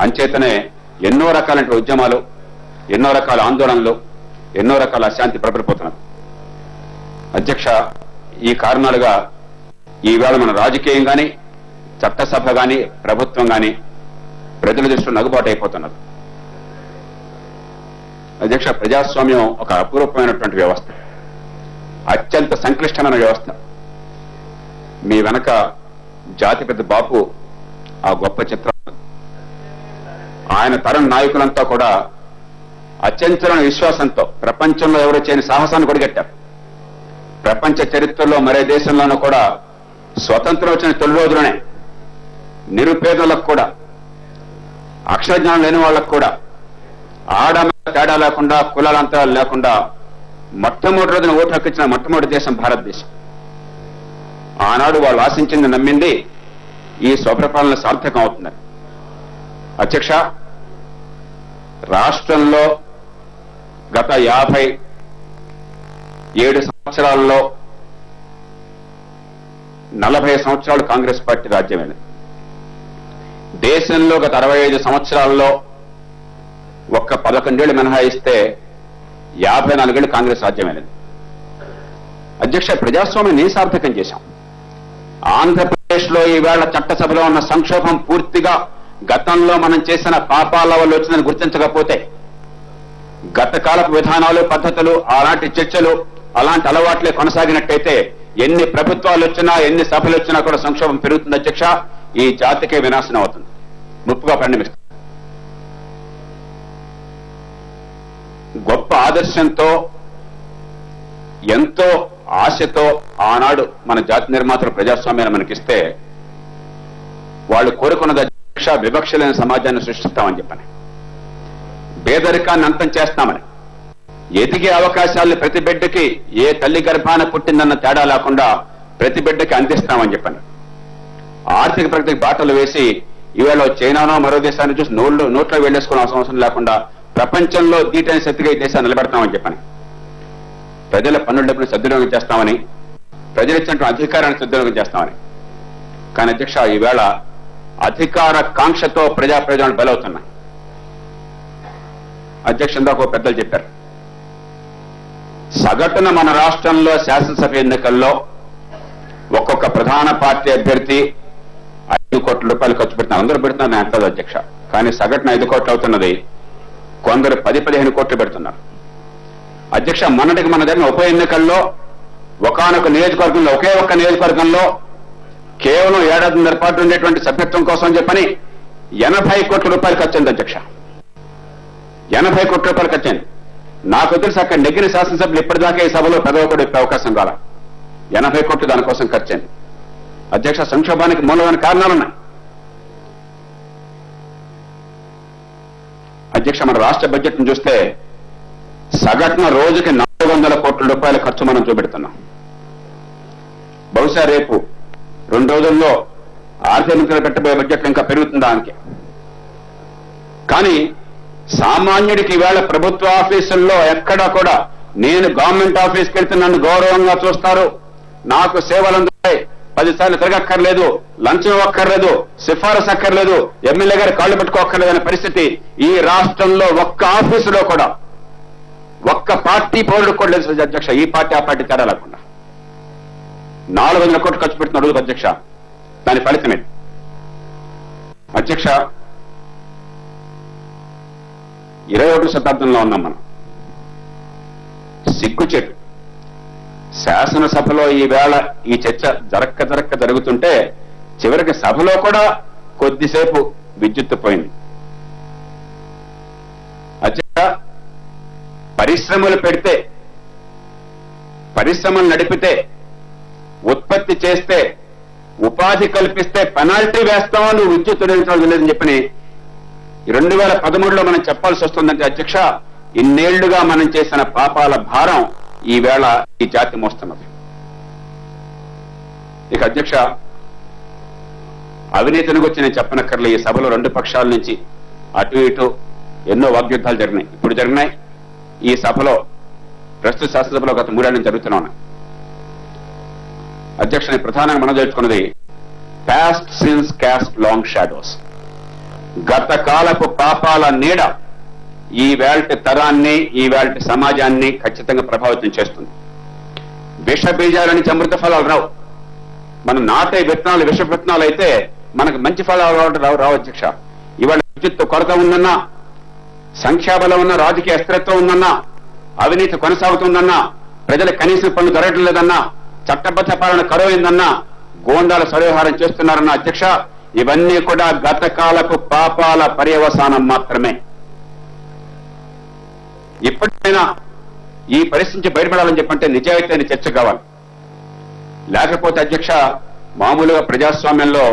అంచేతనే ఎన్నో రకాలైన ఉద్యమాలు, ఎన్నో రకాల ఆందోళనలు, ఎన్నో రకాల అశాంతి ప్రబలిపోతున్నారు. అధ్యక్ష, ఈ కారణాలుగా ఈవేళ మన రాజకీయం కానీ, చట్టసభ కానీ, ప్రభుత్వం కానీ ప్రజల దృష్టిలో నగుబాటు అయిపోతున్నారు. అధ్యక్ష, ప్రజాస్వామ్యం ఒక అపూర్వమైనటువంటి వ్యవస్థ, అత్యంత సంక్లిష్టమైన వ్యవస్థ. మీ వెనక జాతిపిత బాపు ఆ గొప్ప చిత్రం, ఆయన తరం నాయకులంతా కూడా అత్యంతమైన విశ్వాసంతో ప్రపంచంలో ఎవరు చేయని సాహసాన్ని కొడిగట్టారు. ప్రపంచ చరిత్రలో మరే దేశంలోనూ కూడా స్వతంత్రం వచ్చిన తొలి రోజులనే నిరుపేదలకు కూడా, అక్షరజ్ఞానం లేని వాళ్ళకు కూడా, ఆడ తేడా లేకుండా, కులాల అంతరాలు లేకుండా మొట్టమొదటి రోజున ఓటు హక్కు ఇచ్చిన మొట్టమొదటి దేశం భారతదేశం. ఆనాడు వాళ్ళు ఆశించింది, నమ్మింది ఈ స్వప్రపాలన సార్థకం అవుతుందని. అధ్యక్ష, రాష్ట్రంలో గత 57 సంవత్సరాల్లో 40 సంవత్సరాలు కాంగ్రెస్ పార్టీ రాజ్యమైంది. దేశంలో గత 65 సంవత్సరాల్లో ఒక్క 11 ఏళ్లు మినహాయిస్తే 54 ఏళ్లు కాంగ్రెస్ రాజ్యమైనది. అధ్యక్ష, ప్రజాస్వామ్యాన్ని సార్థకం చేశాం. ఆంధ్రప్రదేశ్లో ఈవేళ చట్టసభలో ఉన్న సంక్షోభం పూర్తిగా గతంలో మనం చేసిన పాపాల వల్ల వచ్చిందని గుర్తించకపోతే, గత కాలపు విధానాలు, పద్ధతులు, అలాంటి చర్చలు, అలాంటి అలవాట్లే కొనసాగినట్టయితే ఎన్ని ప్రభుత్వాలు వచ్చినా, ఎన్ని సభలు వచ్చినా కూడా సంక్షోభం పెరుగుతుంది. అధ్యక్ష, ఈ జాతికే వినాశనం అవుతుంది, ముప్పుగా పరిణమిస్తుంది. గొప్ప ఆదర్శంతో, ఎంతో ఆశతో ఆనాడు మన జాతి నిర్మాతలు ప్రజాస్వామ్యాన్ని మనకిస్తే, వాళ్ళు కోరుకున్నది అధ్యక్ష వివక్ష లేని సమాజాన్ని సృష్టిస్తామని చెప్పని, పేదరికాన్ని అంతం చేస్తామని, ఎదిగే అవకాశాలను ప్రతి బిడ్డకి ఏ తల్లి గర్భాన పుట్టిందన్న తేడా లేకుండా ప్రతి బిడ్డకి అందిస్తామని చెప్పని, ఆర్థిక ప్రగతికి బాటలు వేసి ఈవేళ చైనానో మరో దేశాన్ని చూసి నోట్లో వెళ్ళేసుకునే అవసరం లేకుండా ప్రపంచంలో దీటైన శక్తిగా ఈ దేశాన్ని నిలబెడతామని చెప్పని, ప్రజల పన్నుల డబ్బును సద్వినియోగం చేస్తామని, ప్రజలు ఇచ్చినటువంటి అధికారాన్ని సద్వినియోగం చేస్తామని. కానీ అధ్యక్ష, ఈవేళ అధికార కాంక్షతో ప్రజాప్రయోజనాలు బలవుతున్నాయి. అధ్యక్ష, ఇందాక పెద్దలు చెప్పారు, సగటున మన రాష్ట్రంలో శాసనసభ ఎన్నికల్లో ఒక్కొక్క ప్రధాన పార్టీ అభ్యర్థి 5 కోట్ల రూపాయలు ఖర్చు పెడుతున్నారు. అందరూ పెడుతున్నారు, నేను అంటది అధ్యక్ష. కానీ సగటున 5 కోట్లు అవుతున్నది, కొందరు 10-15 కోట్లు పెడుతున్నారు. అధ్యక్ష, మొన్నటికి మన జరిగిన ఉప ఎన్నికల్లో ఒకానొక నియోజకవర్గంలో, ఒకే ఒక్క నియోజకవర్గంలో కేవలం 7 ఏడాదిన్నర పాటు ఉండేటువంటి సభ్యత్వం కోసం చెప్పని 80 కోట్ల రూపాయలు ఖర్చయింది అధ్యక్ష. 80 కోట్ల రూపాయలు ఖర్చయింది. నాకు తెలిసి అక్కడ నెగ్గిన శాసనసభ్యులు ఇప్పటిదాకా ఈ సభలో పెదవ కూడా ఇప్పే అవకాశం కాల. 80 కోట్లు దానికోసం ఖర్చయింది. అధ్యక్ష, సంక్షోభానికి మూలమైన కారణాలున్నాయి. అధ్యక్ష, మన రాష్ట్ర బడ్జెట్ ను చూస్తే సగటున రోజుకి 400 కోట్ల రూపాయల ఖర్చు మనం చూపెడుతున్నాం. బహుశా రేపు 2 రోజుల్లో ఆర్థిక మంత్రులు పెట్టబోయే బడ్జెట్ ఇంకా పెరుగుతుంది దానికి. కానీ సామాన్యుడికి ఈవేళ ప్రభుత్వ ఆఫీసుల్లో ఎక్కడా కూడా, నేను గవర్నమెంట్ ఆఫీస్కి వెళ్తే నన్ను గౌరవంగా చూస్తారు, నాకు సేవలు అందుతాయి, 10 సార్లు తిరగక్కర్లేదు, లంచం ఇవ్వక్కర్లేదు, సిఫారసు అక్కర్లేదు, ఎమ్మెల్యే గారు కాళ్ళు పెట్టుకోక్కర్లేదు అనే పరిస్థితి ఈ రాష్ట్రంలో ఒక్క ఆఫీసులో కూడా, ఒక్క పార్టీ పౌరుడు కూడా లేదు అధ్యక్ష. ఈ పార్టీ ఆ పార్టీ తేడా లేకుండా 400 కోట్లు ఖర్చు పెడుతున్న రోజు అధ్యక్ష. దాని ఫలితమే అధ్యక్ష, 21వ శతాబ్దంలో ఉన్నాం మనం. సిగ్గుచెట్టు శాసనసభలో ఈవేళ ఈ చర్చ జరక్క జరుగుతుంటే చివరికి సభలో కూడా కొద్దిసేపు విద్యుత్తు పోయింది. అధ్యక్ష, పరిశ్రమలు పెడితే, పరిశ్రమలు నడిపితే, ఉత్పత్తి చేస్తే, ఉపాధి కల్పిస్తే పెనాల్టీ వేస్తామని విద్యుత్ వినియోగించడం లేదని చెప్పని 2013లో మనం చెప్పాల్సి వస్తుందంటే అధ్యక్ష, ఇన్నేళ్లుగా మనం చేసిన పాపాల భారం ఈవేళ ఈ జాతి మోస్తున్నది. ఇక అధ్యక్ష, అవినీతిని గురించి నేను చెప్పనక్కర్లే. ఈ సభలో 2 పక్షాల నుంచి అటు ఇటు ఎన్నో వాగ్యుద్ధాలు జరిగినాయి, ఇప్పుడు జరిగినాయి. ఈ సభలో, ప్రస్తుత శాసనసభలో గత 3 ఏళ్ల నుంచి జరుగుతూనే ఉన్నాయి. అధ్యక్ష, నేను ప్రధానంగా మనం తెలుసుకున్నది, past sins cast long shadows. గత కాలపు పాపాల నీడ ఈవేళటి తరాన్ని ఈవేళటి సమాజాన్ని ఖచ్చితంగా ప్రభావితం చేస్తుంది. విష బీజాల నుంచి అమృత ఫలాలు రావు. మనం నాటే విత్తనాలు విష విత్తనాలు అయితే మనకు మంచి ఫలాలు రావు అధ్యక్ష. ఇవాళ విద్యుత్ కొరత ఉందన్నా, సంఖ్యాబలం ఉన్న రాజకీయ అస్థిరత్వం ఉందన్నా, అవినీతి కొనసాగుతుందన్నా, ప్రజలకు కనీసం పనులు దొరకడం లేదన్నా, చట్టబద్ధ పాలన కరువైందన్నా, గోండాల సర్వహారం చేస్తున్నారన్న అధ్యక్ష, ఇవన్నీ కూడా గత కాలపు పాపాల పర్యవసానం మాత్రమే. ఇప్పటికైనా ఈ పరిస్థితి నుంచి బయటపడాలని చెప్పంటే నిజాయితీ అని చర్చ కావాలి. లేకపోతే అధ్యక్ష, మామూలుగా ప్రజాస్వామ్యంలో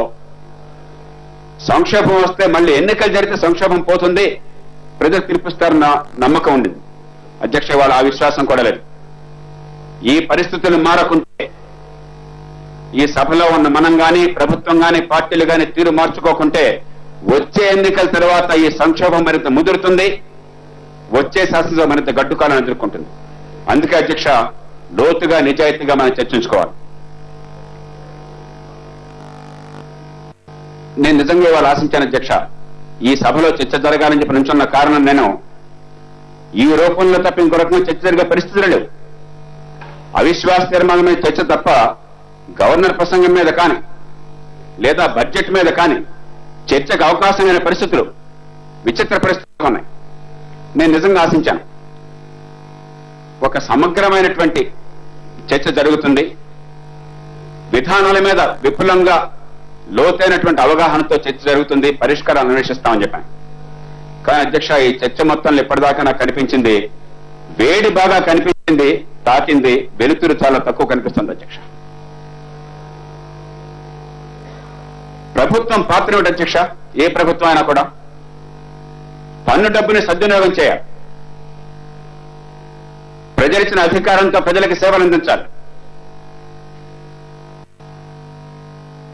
సంక్షోభం వస్తే మళ్ళీ ఎన్నికలు జరిగితే సంక్షోభం పోతుంది, ప్రజలు తీర్పిస్తారన్న నమ్మకం ఉండింది అధ్యక్ష. వాళ్ళ ఆ విశ్వాసం కూడా లేదు. ఈ పరిస్థితులు మారకుంటే, ఈ సభలో ఉన్న మనం గాని, ప్రభుత్వం గాని, పార్టీలు గాని తీరు మార్చుకోకుంటే వచ్చే ఎన్నికల తర్వాత ఈ సంక్షోభం మరింత ముదురుతుంది, వచ్చే శాసనసభ మరింత గడ్డుకాలను ఎదుర్కొంటుంది. అందుకే అధ్యక్ష, లోతుగా నిజాయితీగా మనం చర్చించుకోవాలి. నేను నిజంగా ఇవాళ ఆశించాను అధ్యక్ష, ఈ సభలో చర్చ జరగాలని చెప్పి నుంచున్న కారణం నేను ఈ రూపంలో తప్ప ఇంకో రకంగా చర్చ జరిగే పరిస్థితులు లేవు. అవిశ్వాస తీర్మానం మీద చర్చ తప్ప గవర్నర్ ప్రసంగం మీద కానీ లేదా బడ్జెట్ మీద కానీ చర్చకు అవకాశమైన పరిస్థితులు విచిత్ర పరిస్థితులు ఉన్నాయి. నేను నిజంగా ఆశించాను ఒక సమగ్రమైనటువంటి చర్చ జరుగుతుంది, విధానాల మీద విపులంగా లోతైనటువంటి అవగాహనతో చర్చ జరుగుతుంది, పరిష్కారాలు అన్వేషిస్తామని చెప్పాను. కానీ అధ్యక్ష, ఈ చర్చ మొత్తంలో ఇప్పటిదాకా నాకు కనిపించింది వేడి బాగా కనిపించింది, తాకింది, వెలుతురు చాలా తక్కువ కనిపిస్తుంది అధ్యక్ష. ప్రభుత్వం పాత్ర ఏమిటి అధ్యక్ష? ఏ ప్రభుత్వం అయినా కూడా పన్ను డబ్బుని సద్వినియోగం చేయాలి, ప్రజలిచ్చిన అధికారంతో ప్రజలకు సేవలు అందించాలి,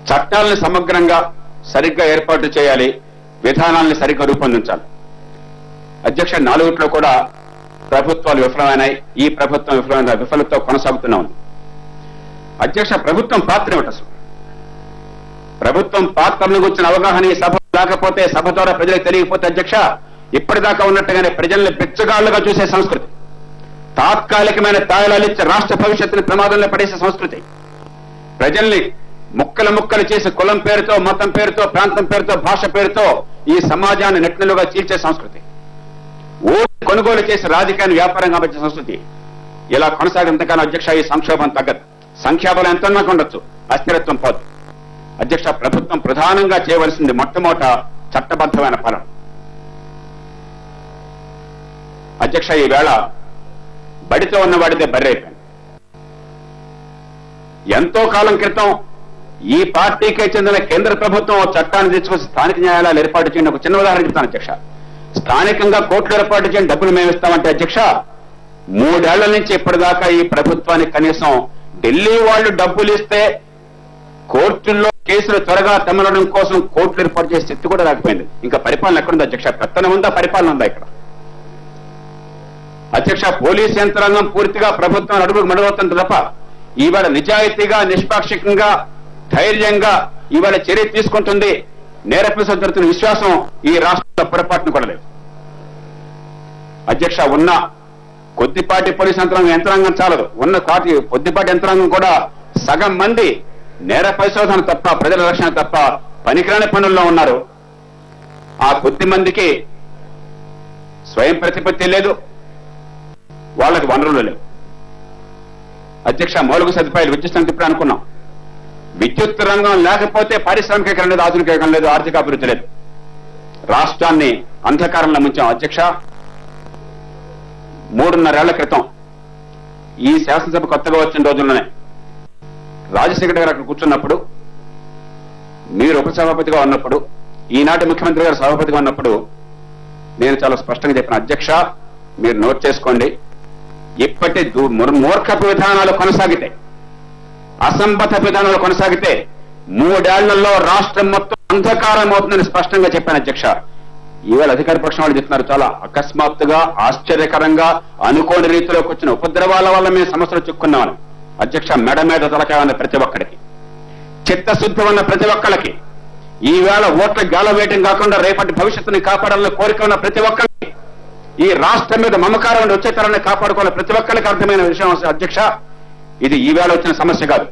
చట్టాలను సమగ్రంగా సరిగ్గా ఏర్పాటు చేయాలి, విధానాలను సరిగ్గా రూపొందించాలి. అధ్యక్ష, 4 కూడా ప్రభుత్వాలు విఫలమైనాయి, ఈ ప్రభుత్వం విఫలతో కొనసాగుతూనే ఉంది. అధ్యక్ష, ప్రభుత్వం పాత్ర ఏమిటి అసలు? ప్రభుత్వం పాత్రను గురించిన అవగాహన ఈ సభ లేకపోతే, సభ ద్వారా ప్రజలకు తెలియకపోతే అధ్యక్ష, ఇప్పటిదాకా ఉన్నట్టుగానే ప్రజల్ని బిచ్చగాళ్లుగా చూసే సంస్కృతి, తాత్కాలికమైన తాయిలాలు ఇచ్చే రాష్ట్ర భవిష్యత్తుని ప్రమాదంలో పడేసే సంస్కృతి, ప్రజల్ని ముక్కలు చేసి కులం పేరుతో, మతం పేరుతో, ప్రాంతం పేరుతో, భాష పేరుతో ఈ సమాజాన్ని నెట్నలుగా చీల్చే సంస్కృతి, ఓటు కొనుగోలు చేసి రాజకీయాన్ని వ్యాపారంగా పెట్టే సంస్కృతి, ఇలా కొనసాగంతకాలం అధ్యక్ష ఈ సంక్షోభం తగ్గదు. సంఖ్యాబలం ఎంత ఉండొచ్చు, అస్థిరత్వం పోదు. అధ్యక్ష, ప్రభుత్వం ప్రధానంగా చేయవలసింది మొట్టమొదట చట్టబద్ధమైన పాలన. అధ్యక్ష, ఈవేళ బడితో ఉన్నవాడితే బర్రైపోయింది. ఎంతో కాలం క్రితం ఈ పార్టీకే చెందిన కేంద్ర ప్రభుత్వం చట్టాన్ని తెచ్చుకొచ్చి స్థానిక న్యాయాలయాలు ఏర్పాటు చేయండి. ఒక చిన్న ఉదాహరణ చెప్తాను అధ్యక్ష. స్థానికంగా కోర్టులు ఏర్పాటు చేయండి, డబ్బులు మేము ఇస్తామంటే అధ్యక్ష, 3 ఏళ్ల నుంచి ఇప్పటిదాకా ఈ ప్రభుత్వానికి కనీసం ఢిల్లీ వాళ్ళు డబ్బులు ఇస్తే కోర్టుల్లో కేసులు త్వరగా తెమ్మడం కోసం కోర్టులు ఏర్పాటు చేసే స్థితి కూడా రాకపోయింది. ఇంకా పరిపాలన ఎక్కడుంది అధ్యక్ష? పెత్తనం ఉందా, పరిపాలన ఉందా ఇక్కడ? అధ్యక్ష, పోలీస్ యంత్రాంగం పూర్తిగా ప్రభుత్వం అడుగులు మడవుతుంది తప్ప ఈవేళ నిజాయితీగా, నిష్పాక్షికంగా, ధైర్యంగా ఈవేళ చర్య తీసుకుంటుంది, నేరపేస జరుగుతున్న విశ్వాసం ఈ రాష్ట్రంలో పొరపాటును కూడా లేదు. అధ్యక్ష, ఉన్న కొద్దిపాటి పోలీస్ యంత్రాంగం చాలదు, ఉన్న కొద్దిపాటి యంత్రాంగం కూడా సగం మంది నేర పరిశోధన తప్ప, ప్రజల రక్షణ తప్ప పనికిరాని పనుల్లో ఉన్నారు. ఆ కొద్ది మందికి స్వయం ప్రతిపత్తి లేదు, వాళ్ళకి వనరులు లేవు. అధ్యక్ష, మౌలిక సదుపాయాలు విద్యుత్ సంస్థ ఇప్పుడు అనుకున్నాం, విద్యుత్ రంగం లేకపోతే పారిశ్రామికీకరణ లేదు, ఆధునికీకరణ లేదు, ఆర్థిక అభివృద్ధి లేదు. రాష్ట్రాన్ని అంధకారంలో ముంచాం. అధ్యక్ష, 3.5 ఏళ్ల క్రితం ఈ శాసనసభ కొత్తగా వచ్చిన రోజుల్లోనే రాజశేఖర గారు అక్కడ కూర్చున్నప్పుడు, మీరు ఉపసభాపతిగా ఉన్నప్పుడు, ఈనాటి ముఖ్యమంత్రి గారు సభాపతిగా ఉన్నప్పుడు నేను చాలా స్పష్టంగా చెప్పిన, అధ్యక్ష మీరు నోట్ చేసుకోండి, ఇప్పటి మూర్ఖపు విధానాలు కొనసాగితే, అసంబద్ధ విధానాలు కొనసాగితే 3 ఏళ్లలో రాష్ట్రం మొత్తం అంధకారం అవుతుందని స్పష్టంగా చెప్పాను అధ్యక్ష. ఈవేళ అధికార పక్షం వాళ్ళు చెప్తున్నారు చాలా అకస్మాత్తుగా, ఆశ్చర్యకరంగా, అనుకోని రీతిలోకి వచ్చిన ఉపద్రవాల వల్ల మేము సమస్యలు చిక్కున్నామని. అధ్యక్ష, మెడ మీద తలకాయ ఉన్న ప్రతి ఒక్కడికి, చిత్తశుద్ధి ఉన్న ప్రతి ఒక్కరికి ఈవేళ ఓట్ల గాల వేయటం కాకుండా రేపటి భవిష్యత్తుని కాపాడాలని కోరిక ఉన్న ప్రతి ఒక్కరికి, ఈ రాష్ట్రం మీద మమకారం వచ్చే తరాన్ని కాపాడుకోవాలి ప్రతి ఒక్కరికి అర్థమైన విషయం అధ్యక్ష. ఇది ఈవేళ వచ్చిన సమస్య కాదు,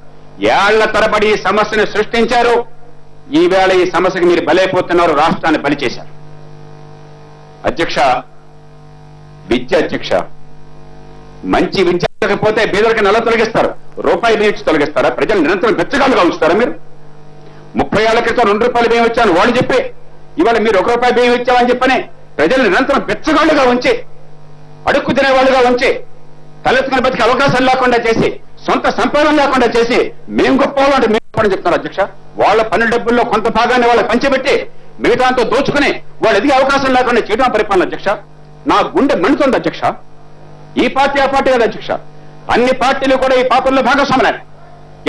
ఏళ్ల తరబడి ఈ సమస్యను సృష్టించారు. ఈవేళ ఈ సమస్యకి మీరు బలైపోతున్నారు, రాష్ట్రాన్ని బలి చేశారు. అధ్యక్ష, విద్య అధ్యక్ష, మంచి విద్య లేకపోతే బీదరికి నెల తొలగిస్తారు, రూపాయి బియ్యం ఇచ్చి తొలగిస్తారా? ప్రజలు నిరంతరం బెచ్చగాలుగా ఉంచుతారా? మీరు 30 ఏళ్ల క్రితం 2 రూపాయలు బియ్యం ఇచ్చాను వాళ్ళు చెప్పి, ఇవాళ మీరు 1 రూపాయి బియ్యం ఇచ్చామని చెప్పని ప్రజలు నిరంతరం బెచ్చగాళ్లుగా ఉంచి, అడుక్కు తినేవాళ్ళుగా ఉంచి, తలెత్తుకుని బతికే అవకాశం లేకుండా చేసి, సొంత సంపాదన లేకుండా చేసి, మేము గొప్పవాళ్ళు అంటే మేము గొప్పని చెప్తున్నారు అధ్యక్ష. వాళ్ళ పన్ను డబ్బుల్లో కొంత భాగాన్ని వాళ్ళకి పంచిపెట్టి మిగతాంతో దోచుకుని వాళ్ళు ఎదిగే అవకాశం లేకుండా చేయడం పరిపాలన అధ్యక్ష. నా గుండె మండుతుంది అధ్యక్ష. ఈ పార్టీ ఆ పార్టీ కదా అధ్యక్ష, అన్ని పార్టీలు కూడా ఈ పాపంలో భాగస్వాములే.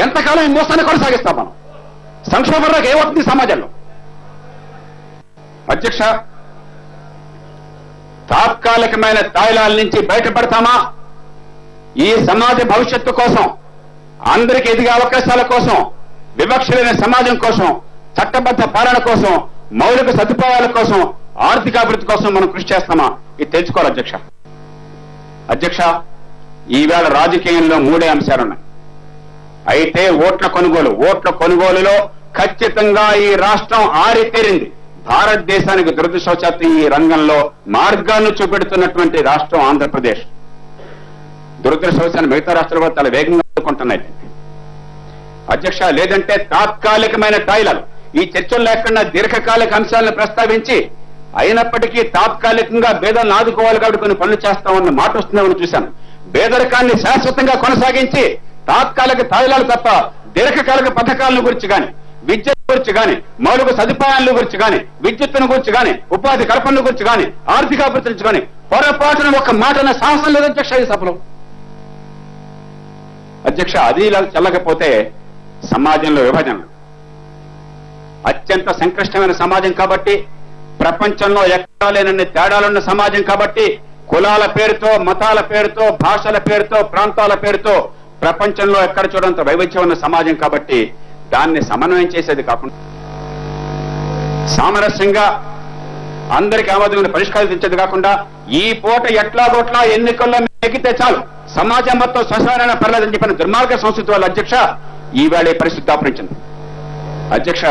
ఎంతకాలం ఈ మోసాన్ని కొనసాగిస్తాం మనం? సంక్షోభంలోకి ఏమవుతుంది సమాజంలో? అధ్యక్ష, తాత్కాలికమైన తాయిలాల నుంచి బయటపడతామా? ఈ సమాజ భవిష్యత్తు కోసం, అందరికీ ఎదిగే అవకాశాల కోసం, వివక్ష లేని సమాజం కోసం, చట్టబద్ధ పాలన కోసం, మౌలిక సదుపాయాల కోసం, ఆర్థికాభివృద్ధి కోసం మనం కృషి చేస్తామా? ఇది తెలుసుకోవాలి అధ్యక్ష. అధ్యక్ష, ఈవేళ రాజకీయంలో 3 అంశాలున్నాయి. అయితే ఓట్ల కొనుగోలులో ఖచ్చితంగా ఈ రాష్ట్రం ఆరితేరింది. భారతదేశానికి దురదృష్టవశాత్తు ఈ రంగంలో మార్గాన్ని చూపెడుతున్నటువంటి రాష్ట్రం ఆంధ్రప్రదేశ్. దురదృష్టవశాన్ని మిగతా రాష్ట్రాలు కూడా చాలా వేగంగా అందుకుంటున్నాయి అధ్యక్ష. లేదంటే తాత్కాలికమైన టాయిలాలు, ఈ చర్చలు లేకుండా దీర్ఘకాలిక అంశాలను ప్రస్తావించి అయినప్పటికీ తాత్కాలికంగా పేదలను ఆదుకోవాలి కాబట్టి కొన్ని పనులు చేస్తామన్న మాట వస్తుందని చూశాను. పేదరికాన్ని శాశ్వతంగా కొనసాగించి తాత్కాలిక తాయిలాలు తప్ప దీర్ఘకాలిక పథకాలను గురించి కానీ, విద్య గురించి కానీ, మౌలిక సదుపాయాల గురించి కానీ, విద్యుత్తును గురించి కానీ, ఉపాధి కల్పన గురించి కానీ, ఆర్థికాభివృద్ధి గురించి కానీ పొరపాటున ఒక మాటన సాహసం లేదు అధ్యక్ష ఈ సభలో. అధ్యక్ష, అది ఇలా చెల్లకపోతే సమాజంలో విభజన అత్యంత సంక్లిష్టమైన సమాజం కాబట్టి, ప్రపంచంలో ఎక్కడా లేనన్ని తేడాలున్న సమాజం కాబట్టి, కులాల పేరుతో, మతాల పేరుతో, భాషల పేరుతో, ప్రాంతాల పేరుతో ప్రపంచంలో ఎక్కడ చూడంత వైవిధ్యం ఉన్న సమాజం కాబట్టి దాన్ని సమన్వయం చేసేది కాకుండా సామరస్యంగా అందరికీ ఆమోదమైన పరిష్కారం తెచ్చేది కాకుండా ఈ పూట ఎట్లాగోట్లా ఎన్నికల్లో ఎగితే చాలు సమాజం మొత్తం శ్మశాన పర్లేదని చెప్పిన దుర్మార్గ సంస్కృతి వల్ల అధ్యక్ష ఈవేళ ఈ పరిస్థితి దాపురించింది. అధ్యక్ష,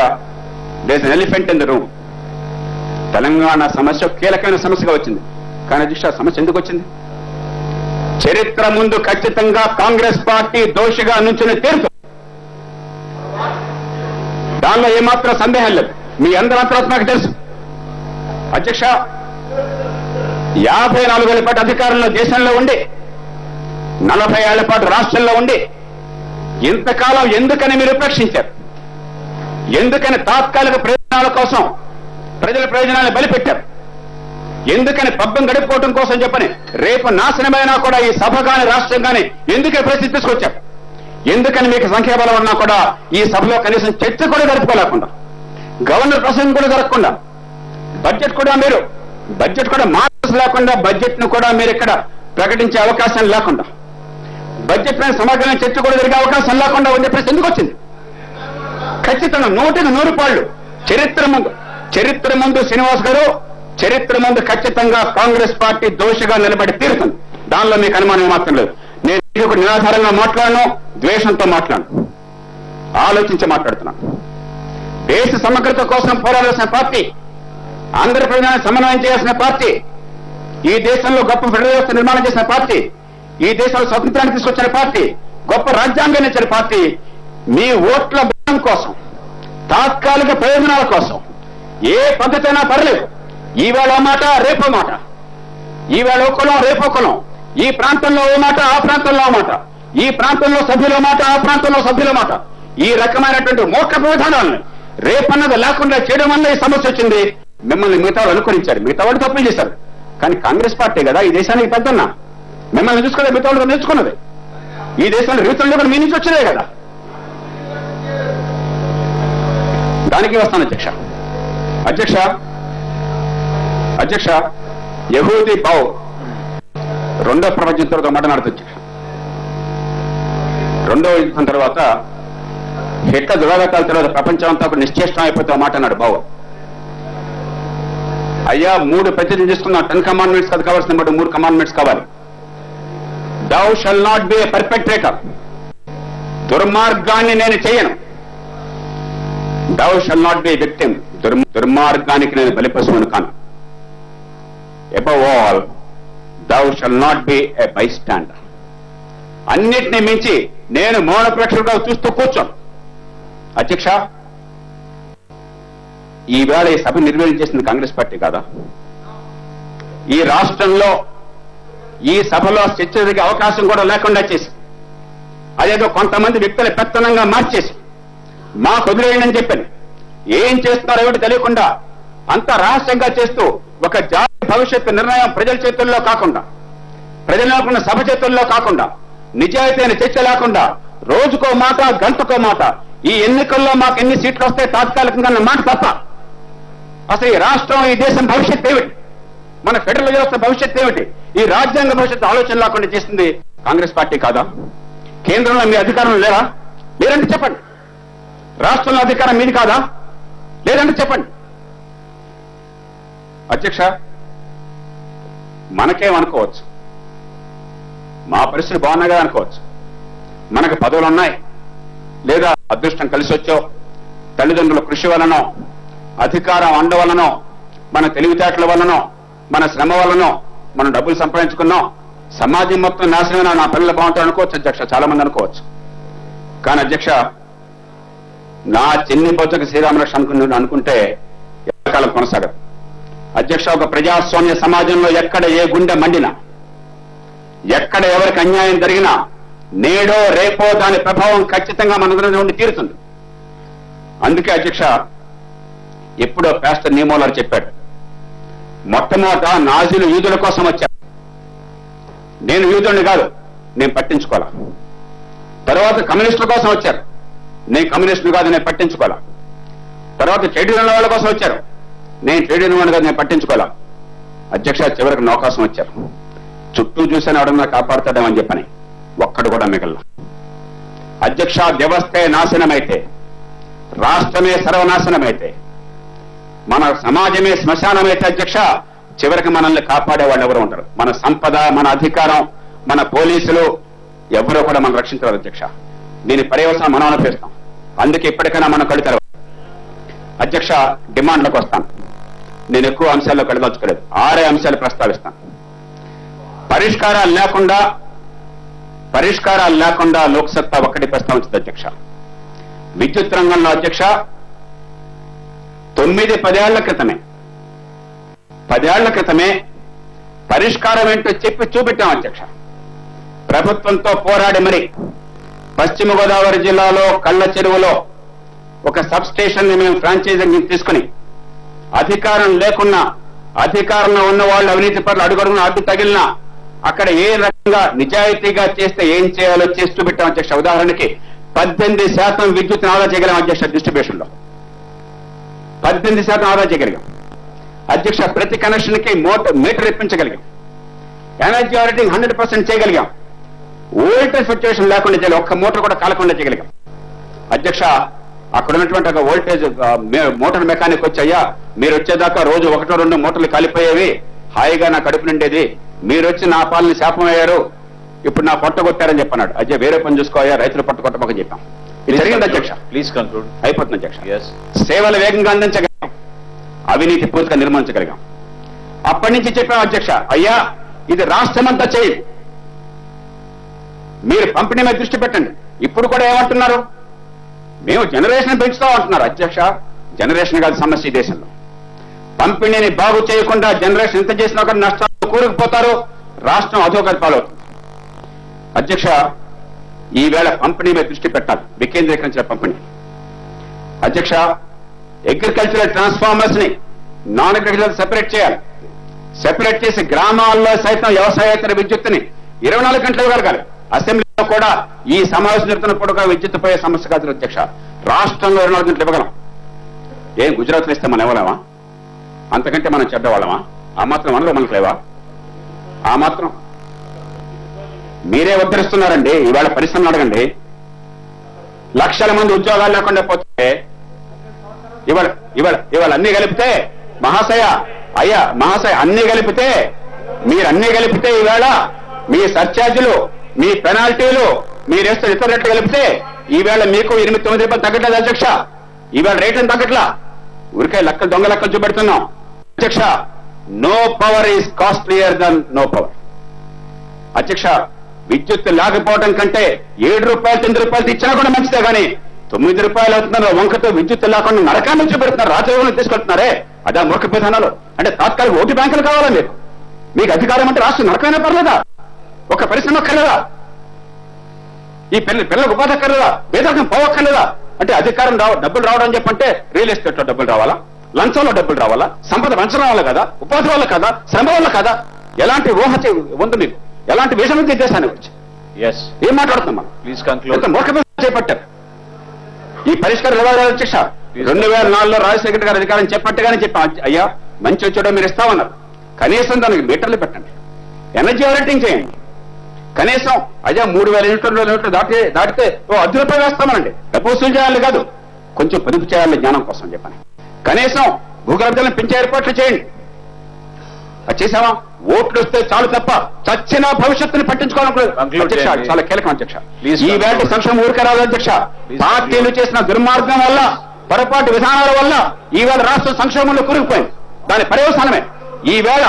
there is an elephant in the room. Telangana సమస్య కీలకమైన సమస్యగా వచ్చింది. కానీ అధ్యక్ష, సమస్య ఎందుకు వచ్చింది? చరిత్ర ముందు ఖచ్చితంగా కాంగ్రెస్ పార్టీ దోషిగా నుంచుని తీరుతుంది. దానిలో ఏమాత్రం సందేహం లేదు. మీ అందరూ అంతరాత్మకు తెలుసు. అధ్యక్ష, 54 ఏళ్ల పాటు అధికారంలో దేశంలో ఉండి 40 ఏళ్ల పాటు రాష్ట్రంలో ఉండి ఇంతకాలం ఎందుకని మీరు ఉపేక్షించారు? ఎందుకని తాత్కాలిక ప్రయోజనాల కోసం ప్రజల ప్రయోజనాలను బలిపెట్టారు? ఎందుకని పబ్బం గడిపోవటం కోసం చెప్పని రేపు నాశనమైనా కూడా ఈ సభ కానీ రాష్ట్రం కానీ ఎందుకే పరిస్థితి తీసుకొచ్చారు? ఎందుకని మీకు సంఖ్యాబలం ఉన్నా కూడా ఈ సభలో కనీసం చర్చ కూడా జరుపుకోలేకుండా, గవర్నర్ ప్రసంగం కూడా జరగకుండా, బడ్జెట్ కూడా మార్క్స్ లేకుండా, బడ్జెట్ ను కూడా మీరు ఇక్కడ ప్రకటించే అవకాశం లేకుండా, బడ్జెట్ పైన సమగ్రమైన చర్చ కూడా జరిగే అవకాశం లేకుండా ఉండే పరిస్థితి ఎందుకు వచ్చింది? ఖచ్చితంగా 100కి 100 పాళ్ళు చరిత్ర ముందు శ్రీనివాస్ గారు, చరిత్ర ముందు ఖచ్చితంగా కాంగ్రెస్ పార్టీ దోషిగా నిలబడి తీరుతుంది. దానిలో మీకు అనుమానం మాత్రం లేదు. నేను ఒక నిరాధారంగా మాట్లాడను, ద్వేషంతో మాట్లాడను, ఆలోచించి మాట్లాడుతున్నాను. దేశ సమగ్రత కోసం పోరాడాల్సిన పార్టీ, ఆంధ్రప్రదేశ్ సమన్వయం చేయాల్సిన పార్టీ, ఈ దేశంలో గొప్ప ఫెడరల్ వ్యవస్థ నిర్మాణం చేసిన పార్టీ, ఈ దేశంలో స్వతంత్రాన్ని తీసుకొచ్చిన పార్టీ, గొప్ప రాజ్యాంగాన్ని ఇచ్చిన పార్టీ, మీ ఓట్ల బలం కోసం, తాత్కాలిక ప్రయోజనాల కోసం ఏ పద్ధతి అయినా పర్లేదు. ఈవేళ మాట రేపో మాట, ఈవేళ ఓ కులం రేపో కులం, ఈ ప్రాంతంలో ఓ మాట ఆ ప్రాంతంలో ఓ మాట, ఈ ప్రాంతంలో సభ్యుల మాట ఆ ప్రాంతంలో సభ్యుల మాట, ఈ రకమైనటువంటి మూర్ఖ విధానాలను రేపన్నది లేకుండా చేయడం వల్ల ఈ సమస్య వచ్చింది. మిమ్మల్ని మిగతా వాళ్ళు అనుకరించారు, మిగతా వాళ్ళు తప్పులు చేశారు. కానీ కాంగ్రెస్ పార్టీ కదా ఈ దేశానికి పెద్దన్న, మిమ్మల్ని చూసుకోలేదు, మిగతా వాళ్ళు నేర్చుకున్నది. ఈ దేశంలో రీతుల్లో కూడా మీ నుంచి వచ్చినాయి కదా. దానికి వస్తాను అధ్యక్ష, యహూదీ పావు రెండో ప్రపంచ యుద్ధంతో మాట్లాడుతుంది. రెండవ యుద్ధం తర్వాత హిట్లర్ దురాగతాల తర్వాత ప్రపంచం అంతా ఒక నిశ్చేష్టం అయిపోతే మాట అన్నాడు బాబు. అయ్యా 3 ప్రతిజ్ఞ చేసుకున్నాం. 10 కమాండ్మెంట్స్ అది కావాల్సిన 3 కమాండ్మెంట్స్ కావాలి. Thou shall not be a perpetrator. దుర్మార్గాన్ని నేను చేయను. Thou shall not be victim. దుర్మార్గానికి నేను బలిపశువును కాను. Above all thou shall not be a bystander. అన్నిటినీ మించి నేను మౌన ప్రేక్షకుడుగా చూస్తూ కూర్చోను. అధ్యక్ష, ఈవేళ ఈ సభ నిర్వహణ చేసింది కాంగ్రెస్ పార్టీ కాదా? ఈ రాష్ట్రంలో ఈ సభలో చర్చ జరిగే అవకాశం కూడా లేకుండా చేసి, అదేదో కొంతమంది వ్యక్తుల పెత్తనంగా మార్చేసి మాకు వదిలేయండి చెప్పాను. ఏం చేస్తున్నారో ఏమిటి తెలియకుండా అంత రహస్యంగా చేస్తూ ఒక జాతి భవిష్యత్తు నిర్ణయం ప్రజల చేతుల్లో కాకుండా, ప్రజల సభ చేతుల్లో కాకుండా, నిజాయితీ అయిన చర్చ లేకుండా రోజుకో మాట గంటకో మాట, ఈ ఎన్నికల్లో మాకు ఎన్ని సీట్లు వస్తే తాత్కాలికంగా మాట తప్ప అసలు ఈ రాష్ట్రం, ఈ దేశం భవిష్యత్తు ఏమిటి, మన ఫెడరల్ వ్యవస్థ భవిష్యత్తు ఏమిటి, ఈ రాజ్యాంగ భవిష్యత్తు ఆలోచన లేకుండా చేసింది కాంగ్రెస్ పార్టీ కాదా? కేంద్రంలో మీ అధికారం లేరా? లేరంటే చెప్పండి. రాష్ట్రంలో అధికారం మీది కాదా? లేదంటే చెప్పండి. అధ్యక్ష, మనకేమనుకోవచ్చు, మా పరిస్థితులు బాగున్నాగా అనుకోవచ్చు. మనకు పదవులు ఉన్నాయి, లేదా అదృష్టం కలిసి వచ్చో, తల్లిదండ్రుల కృషి వలనో, అధికారం అండ వలనో, మన తెలివితేటల వలనో, మన శ్రమ వలనో మనం డబ్బులు సంపాదించుకున్నాం. సమాజం మొత్తం నాశనమైన నా పిల్లలు బాగుంటారు అనుకోవచ్చు అధ్యక్ష, చాలా మంది అనుకోవచ్చు. కానీ అధ్యక్ష, నా చిన్ని బొజ్జకు శ్రీరామరక్ష అనుకుంటే ఎంతకాలం కొనసాగదు. అధ్యక్ష, ఒక ప్రజాస్వామ్య సమాజంలో ఎక్కడ ఏ గుండె మండినా, ఎక్కడ ఎవరికి అన్యాయం జరిగినా నేడో రేపో దాని ప్రభావం ఖచ్చితంగా మనందరం నుండి తీరుతుంది. అందుకే అధ్యక్ష, ఎప్పుడో పాస్టర్ నీమోలర్ చెప్పాడు, మొట్టమొదట నాజీలు యూదుల కోసం వచ్చారు, నేను యూదుడిని కాదు, నేను పట్టించుకోవాలా. తర్వాత కమ్యూనిస్టుల కోసం వచ్చారు, నేను కమ్యూనిస్టుని కాదు, నేను పట్టించుకోవాలా. తర్వాత ట్రేడ్ యూనియన్ వాళ్ళ కోసం వచ్చారు, నేను ట్రేడ్ యూనియన్ కాదు, నేను పట్టించుకోవాలా. అధ్యక్ష, చివరికి నా కోసం వచ్చారు. చుట్టూ చూసాను ఎవడన్నా కాపాడుతాడేమని చెప్పని ఒక్కడు కూడా మిగల. అధ్యక్ష, వ్యవస్థే నాశనమైతే, రాష్ట్రమే సర్వనాశనమైతే, మన సమాజమే శ్మశానమైతే అధ్యక్ష, చివరికి మనల్ని కాపాడే వాళ్ళు ఎవరు ఉంటారు? మన సంపద, మన అధికారం, మన పోలీసులు ఎవరో కూడా మనం రక్షించారు అధ్యక్ష. దీని పర్యవసానం మనం అనిపిస్తాం. అందుకే ఇప్పటికైనా మనం కడతారు. అధ్యక్ష, డిమాండ్లకు వస్తాను. నేను ఎక్కువ అంశాల్లో కడదలుచుకోలేదు, 6 అంశాలు ప్రస్తావిస్తాను. పరిష్కారాలు లేకుండా లోక్సత్తా ఒక్కటి ప్రస్తావించదు అధ్యక్ష. విద్యుత్ రంగంలో అధ్యక్ష 9-10 ఏళ్ల క్రితమే పరిష్కారం ఏంటో చెప్పి చూపెట్టాం అధ్యక్ష. ప్రభుత్వంతో పోరాడి మరి పశ్చిమ గోదావరి జిల్లాలో కళ్ళ చెరువులో ఒక సబ్ స్టేషన్ ని మేము ఫ్రాంచైజింగ్ తీసుకుని, అధికారం లేకున్నా, అధికారంలో ఉన్న వాళ్ళు అవినీతి పట్ల అడుగడుగున అడ్డు తగిలినా అక్కడ ఏ రకంగా నిజాయితీగా చేస్తే ఏం చేయాలో చేసి చూపెట్టాం అధ్యక్ష. ఉదాహరణకి 18% విద్యుత్ ఆదా చేయగలం అధ్యక్ష. డిస్ట్రిబ్యూషన్ లో 18% ఆదా చేయగలిగాం అధ్యక్ష. ప్రతి కనెక్షన్ కి మీటర్ ఇప్పించగలిగాం. ఎనర్జీ ఆడిటింగ్ 100% చేయగలిగాం. వోల్టేజ్ ఫ్లక్చుయేషన్ లేకుండా చేయాలి, ఒక్క మోటార్ కూడా కాలకుండా చేయగలిగాం అధ్యక్ష. అక్కడ ఉన్నటువంటి ఒక వోల్టేజ్ మోటార్ మెకానిక్ వచ్చాయా, మీరు వచ్చేదాకా రోజు 1-2 మోటార్లు కాలిపోయేవి, హాయిగా నా కడుపు నిండేది, మీరు వచ్చి నా పాలని శాపం అయ్యారు, ఇప్పుడు నా పొట్ట కొట్టారని చెప్పన్నాడు. అదే వేరే పని చూసుకోయా, రైతులు పొట్ట కొట్టమని చెప్పాం. ఇది జరిగింది అధ్యక్ష. Please conclude. అయిపోతుంది అధ్యక్ష. సేవలు వేగంగా అందించగలిగాం, అవినీతి పూర్తిగా నిర్మించగలిగాం. అప్పటి నుంచి చెప్పాం అధ్యక్ష, అయ్యా ఇది రాష్ట్రమంతా చేయి, మీరు పంపిణీ మీద దృష్టి పెట్టండి. ఇప్పుడు కూడా ఏమంటున్నారు, మేము జనరేషన్ పెంచుతాం అంటున్నారు అధ్యక్ష. జనరేషన్ కాదు సమస్య ఈ దేశంలో. పంపిణీని బాగు చేయకుండా జనరేషన్ ఎంత చేసినా కూడా నష్టాలు కూరుకుపోతారు, రాష్ట్రం అధోగతి పాలవుతుంది అధ్యక్ష. ఈవేళ పంపిణీ మీద దృష్టి పెట్టాలి, వికేంద్రీకరించిన పంపిణీ అధ్యక్ష. అగ్రికల్చరల్ ట్రాన్స్ఫార్మర్స్ ని నాన్ అగ్రికల్చరల్ సెపరేట్ చేయాలి. సెపరేట్ చేసి గ్రామాల్లో సైతం వ్యవసాయేతర విద్యుత్తుని 24 గంటలు ఇవ్వగలగాలి. అసెంబ్లీలో కూడా ఈ సమావేశం జరుగుతున్నప్పుడు కూడా విద్యుత్ పోయే సమస్య కాదు అధ్యక్ష. రాష్ట్రంలో 24 గంటలు ఇవ్వగలం. ఏం గుజరాత్లో ఇస్తే మనం ఇవ్వలేమా? అంతకంటే మనం చెడ్డవాళ్ళమా? ఆ మాత్రం మనలో మనకు లేవా? ఆ మాత్రం మీరే ఉద్ధరిస్తున్నారండి. ఈవేళ పరిశ్రమలు అడగండి, లక్షల మంది ఉద్యోగాలు లేకుండా పోతే ఇవాళ ఇవాళ ఇవాళ అన్ని కలిపితే మహాశయ అన్ని కలిపితే మీరు అన్ని కలిపితే ఈవేళ మీ సర్చార్జీలు మీ పెనాల్టీలు మీరేస్తే ఇతర రేట్లు కలిపితే ఈవేళ మీకు 8-9 రూపాయలు తగ్గట్లేదు అధ్యక్ష. ఈవేళ రేట్లను తగ్గట్లా, ఊరికే లెక్కలు దొంగ లెక్కలు చూపెడుతున్నాం అధ్యక్ష. No power is costlier than no power అధ్యక్ష. విద్యుత్ లేకపోవడం కంటే 7 రూపాయలు 9 రూపాయలు ఇచ్చినా కూడా మంచిదే, కానీ 9 రూపాయలు అవుతున్నారు వంకతో విద్యుత్ లేకుండా నరకాన్ని చూపెడుతున్నారు, రాజయోగంలో తీసుకెళ్తున్నారే. అదే మూర్ఖ విధానాలు. అంటే తాత్కాలిక ఓటు బ్యాంకులు కావాలా మీకు అధికారం అంటే రాష్ట్రం నరకమైనా పర్లేదా? ఒక పరిశ్రమ అక్కర్లేదా? ఈ పిల్లలకు ఉపాధి అక్కర్లేదా? పేదరికం పోవక్కర్లేదా? అంటే అధికారం డబ్బులు రావడం అని చెప్పంటే రియల్ ఎస్టేట్ లో డబ్బులు రావాలా, లంచంలో డబ్బులు రావాలా, సంపద పంచడం వల్ల కదా, ఉపాధి వల్ల కదా, శ్రమ వల్ల కదా? ఎలాంటి ఊహ ఉంది మీకు? ఎలాంటి విషయం దేశాన్ని గురించి ఏం మాట్లాడుతున్నాం? Please conclude. మూర్ఖ చేపట్టారు. ఈ పరిష్కారం ఎలా అధ్యక్ష? 2004లో రాజశేఖర్ గారు అధికారం చెప్పట్టుగానే చెప్పాం, అయ్యా మంచి వచ్చాడో మీరు ఇస్తామన్నారు. కనీసం దానికి మీటర్లు పెట్టండి, ఎనర్జీ రేటింగ్ చేయండి. కనీసం అయ్యా 3000 యూనిట్లు దాటితే ఓ 10 రూపాయలు వేస్తామనండి. డబ్బు వసూలు చేయాలి కాదు, కొంచెం పొదుపు చేయాలి జ్ఞానం కోసం చెప్పని. కనీసం భూగర్భజలం పెంచే ఏర్పాట్లు చేయండి. అది చేసావా? ఓట్లు వస్తే చాలు తప్ప చచ్చిన భవిష్యత్తుని పట్టించుకోవాలి. చాలా కీలకం అధ్యక్ష. ఈ వేట సంక్షేమం ఊరికే రాదు అధ్యక్ష. పార్టీలు చేసిన దుర్మార్గం వల్ల, పొరపాటు విధానాల వల్ల ఈవేళ రాష్ట్రం సంక్షేమంలో కూరుకుపోయింది. దాని పర్యవసానమే ఈవేళ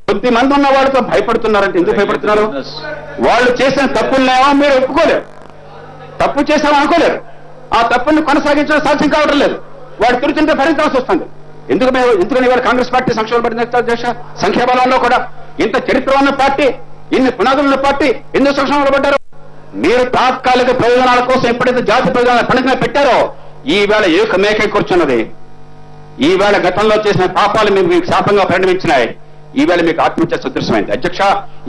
కొద్ది మంది ఉన్న వాళ్ళతో భయపడుతున్నారంటే ఎందుకు భయపడుతున్నారు? వాళ్ళు చేసిన తప్పులనేమో మీరు ఒప్పుకోలేరు, తప్పు చేసామో అనుకోలేరు. ఆ తప్పుల్ని కొనసాగించడం సాధ్యం కావడం లేదు. వాడు తిరుగుతుంటే భరించాల్సి వస్తుంది. ఎందుకని ఇవాళ కాంగ్రెస్ పార్టీ సంక్షేమ పడిన సంఖ్యాబలంలో కూడా ఇంత చరిత్ర ఉన్న పార్టీ, ఇన్ని పునాదులున్న పార్టీ ఎందుకు సంక్షేమంలో పడ్డారు? మీరు తాత్కాలిక ప్రయోజనాల కోసం ఎప్పుడైతే జాతి ప్రయోజనాల పండుగ పెట్టారో ఈవేళ ఏక మేకై కూర్చున్నది. ఈవేళ గతంలో చేసిన పాపాలు మీకు శాపంగా పరిణమించినాయి. ఈవేళ మీకు ఆత్మహత్య సదృశ్యమైంది అధ్యక్ష.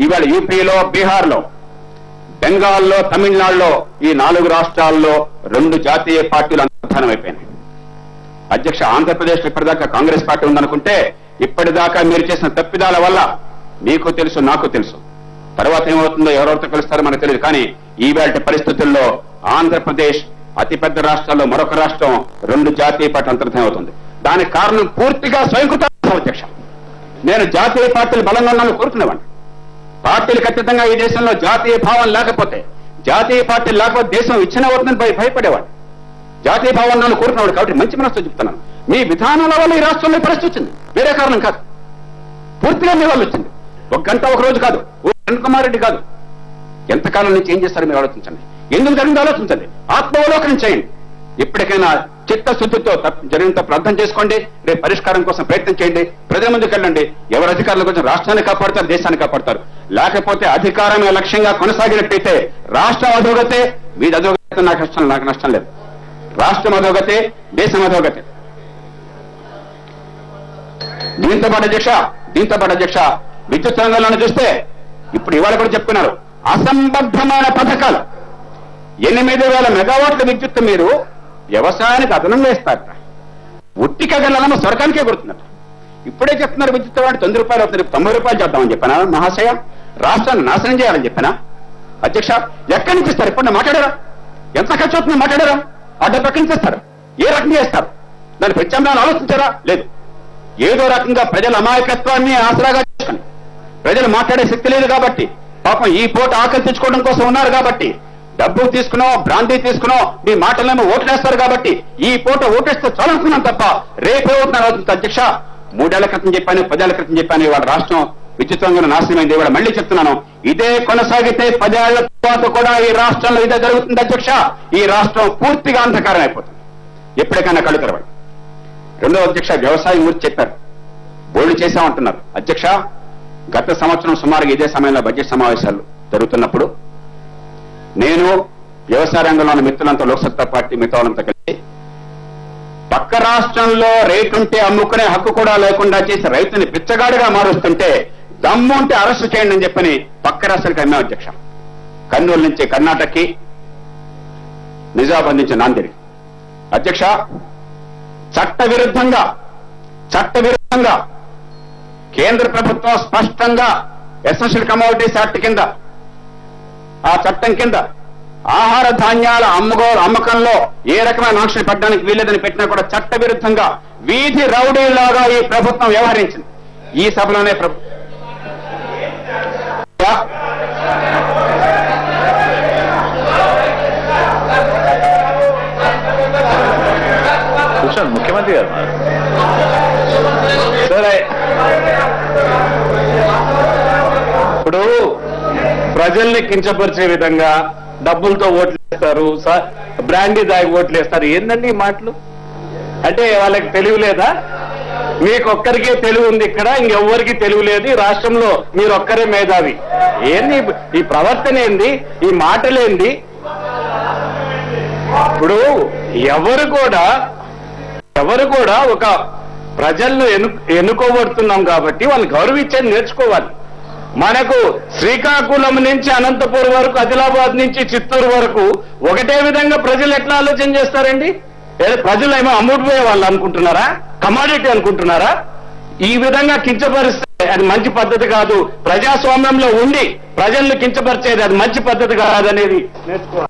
ఈవేళ యూపీలో, బీహార్లో, బెంగాల్లో, తమిళనాడులో ఈ 4 రాష్ట్రాల్లో 2 జాతీయ పార్టీలు అంతర్ధానమైపోయినాయి అధ్యక్ష. ఆంధ్రప్రదేశ్ ఇప్పటిదాకా కాంగ్రెస్ పార్టీ ఉందనుకుంటే ఇప్పటిదాకా మీరు చేసిన తప్పిదాల వల్ల మీకు తెలుసు, నాకు తెలుసు. తర్వాత ఏమవుతుందో ఎవరెవరితో కలుస్తారో మనకు తెలియదు. కానీ ఈవేళ పరిస్థితుల్లో ఆంధ్రప్రదేశ్ అతిపెద్ద రాష్ట్రాల్లో మరొక రాష్ట్రం 2 జాతీయ పార్టీ అంతర్ధానం అవుతుంది. దానికి కారణం పూర్తిగా స్వయంకృత అధ్యక్ష. నేను జాతీయ పార్టీలు బలంగా ఉన్నాను కోరుకునేవాడిని. పార్టీలు ఖచ్చితంగా ఈ దేశంలో జాతీయ భావం లేకపోతే, జాతీయ పార్టీలు లేకపోతే దేశం ఇచ్చిన అవుతుందని భయపడేవాడు. జాతీయ భావనాన్ని కోరుకున్నాడు. కాబట్టి మంచి మనసుతో చెప్తున్నాను, మీ విధానాల వల్ల ఈ రాష్ట్రంలో పరిస్థితి వచ్చింది, వేరే కారణం కాదు. పూర్తిగా మీ వల్ల వచ్చింది. 1 గంట 1 రోజు కాదు, కిరణ్ కుమార్ రెడ్డి కాదు. ఎంతకాలం నుంచి ఏం చేస్తారో మీరు ఆలోచించండి. ఎందుకు జరిగిందో ఆలోచించండి, ఆత్మావలోకనం చేయండి. ఇప్పటికైనా చిత్తశుద్ధితో జరిగిన తప్పుడు అర్థం చేసుకోండి. రేపు పరిష్కారం కోసం ప్రయత్నం చేయండి. ప్రజల ముందుకు వెళ్ళండి. ఎవరు అధికారుల కోసం రాష్ట్రాన్ని కాపాడతారు, దేశాన్ని కాపాడతారు. లేకపోతే అధికారమే లక్ష్యంగా కొనసాగినట్టయితే రాష్ట్రం అధోగతే, మీది అధోగతే. నాకు నష్టం లేదు. రాష్ట్రం అధోగతే, దేశం అధోగతే. దీంతో పాటు అధ్యక్ష విద్యుత్ రంగంలో చూస్తే ఇప్పుడు ఇవాళ కూడా చెప్తున్నారు అసంబద్ధమైన పథకాలు. 8,000 మెగావాట్ల విద్యుత్ మీరు వ్యవసాయానికి అదనంగా ఇస్తారట. ఉట్టికగలమ స్వర్గానికే కొడుతున్నట్టు. ఇప్పుడే చెప్తున్నారు విద్యుత్ వాటి 9 రూపాయలు అవుతుంది, 90 రూపాయలు చేద్దామని చెప్పానా మహాశయ? రాష్ట్రాన్ని నాశనం చేయాలని చెప్పానా అధ్యక్ష? ఎక్కడి నుంచి ఇస్తారు? ఇప్పుడు మాట్లాడారా? ఎంత ఖర్చు అవుతుందో మాట్లాడారా? ఆ డబ్బు ఎక్కడి నుంచి ఇస్తారు? ఏ రకంగా ఇస్తారు? దాని ప్రత్యామ్నాయాలు ఆలోచించారా? లేదు. ఏదో రకంగా ప్రజల అమాయకత్వాన్ని ఆసరాగా చేసుకుని, ప్రజలు మాట్లాడే శక్తి లేదు కాబట్టి, పాపం ఈ పూట ఆకలి తెచ్చుకోవడం కోసం ఉన్నారు కాబట్టి, డబ్బు తీసుకునో బ్రాంతి తీసుకునో మీ మాటలేమో ఓట్లేస్తారు కాబట్టి ఈ పూట ఓటేస్తే చాలనుకున్నాం తప్ప రేపే ఓటున్నారు అవుతుంది అధ్యక్ష. 3 ఏళ్ల క్రితం చెప్పాను, 10 ఏళ్ల క్రితం చెప్పాను, ఇవాళ రాష్ట్రం విద్యుత్ రంగంలో నాశనమైంది. ఇవాళ మళ్ళీ చెప్తున్నాను, ఇదే కొనసాగితే 10 ఏళ్ల తర్వాత కూడా ఈ రాష్ట్రంలో ఇదే జరుగుతుంది అధ్యక్ష. ఈ రాష్ట్రం పూర్తిగా అంధకారం అయిపోతుంది. ఎప్పటికైనా కళ్ళు తెరవండి. రెండో అధ్యక్ష, వ్యవసాయం గురించి చెప్పారు, బోల్డ్ చేశామంటున్నారు అధ్యక్ష. గత సంవత్సరం సుమారుగా ఇదే సమయంలో బడ్జెట్ సమావేశాలు జరుగుతున్నప్పుడు నేను వ్యవసాయ రంగంలో ఉన్న మిత్రులంతా, లోక్సత్తా పార్టీ మిగతా వాళ్ళంతా కలిసి పక్క రాష్ట్రంలో రేటుంటే అమ్ముకునే హక్కు కూడా లేకుండా చేసి రైతుని పిచ్చగాడిగా మారుస్తుంటే దమ్ము ఉంటే అరెస్టు చేయండి అని చెప్పని పక్క రాష్ట్రానికి అమ్మాం అధ్యక్ష. కర్నూలు నుంచి కర్ణాటకకి, నిజామాబాద్ నుంచి నాందేడి అధ్యక్ష. చట్టవిరుద్ధంగా కేంద్ర ప్రభుత్వం స్పష్టంగా ఎసెన్షియల్ కమోడిటీస్ యాక్ట్ కింద, ఆ చట్టం కింద ఆహార ధాన్యాల అమ్మకంలో ఏ రకమైన ఆంక్షలు పెట్టడానికి వీల్లేదని పెట్టినా కూడా చట్టవిరుద్ధంగా వీధి రౌడీలాగా ఈ ప్రభుత్వం వ్యవహరించింది. ఈ సభలోనే ముఖ్యమంత్రి గారు సరే, ఇప్పుడు ప్రజల్ని కించపరిచే విధంగా డబ్బులతో ఓట్లు వేస్తారు, బ్రాండీ దాగి ఓట్లు వేస్తారు. ఏందండి ఈ మాటలు? అంటే వాళ్ళకి తెలివి లేదా? మీకొక్కరికే తెలివి ఉంది, ఇక్కడ ఇంకెవ్వరికి తెలివి లేదు. ఈ రాష్ట్రంలో మీరు ఒక్కరే మేధావి. ఏంది ఈ ప్రవర్తన? ఏంది ఈ మాటలేంది? ఇప్పుడు ఎవరు కూడా ఒక ప్రజలను ఎన్నుకోబడుతున్నాం కాబట్టి వాళ్ళు గౌరవించేది నేర్చుకోవాలి. మనకు శ్రీకాకుళం నుంచి అనంతపురం వరకు, ఆదిలాబాద్ నుంచి చిత్తూరు వరకు ఒకటే విధంగా ప్రజలు ఎట్లా ఆలోచన చేస్తారండి? ప్రజలు ఏమో అమ్ముడుపోయే వాళ్ళు అనుకుంటున్నారా? కమాడిటీ అనుకుంటున్నారా? ఈ విధంగా కించపరిస్తే అది మంచి పద్ధతి కాదు. ప్రజాస్వామ్యంలో ఉండి ప్రజలను కించపరిచేది అది మంచి పద్ధతి కాదనేది నేర్చుకోవాలి.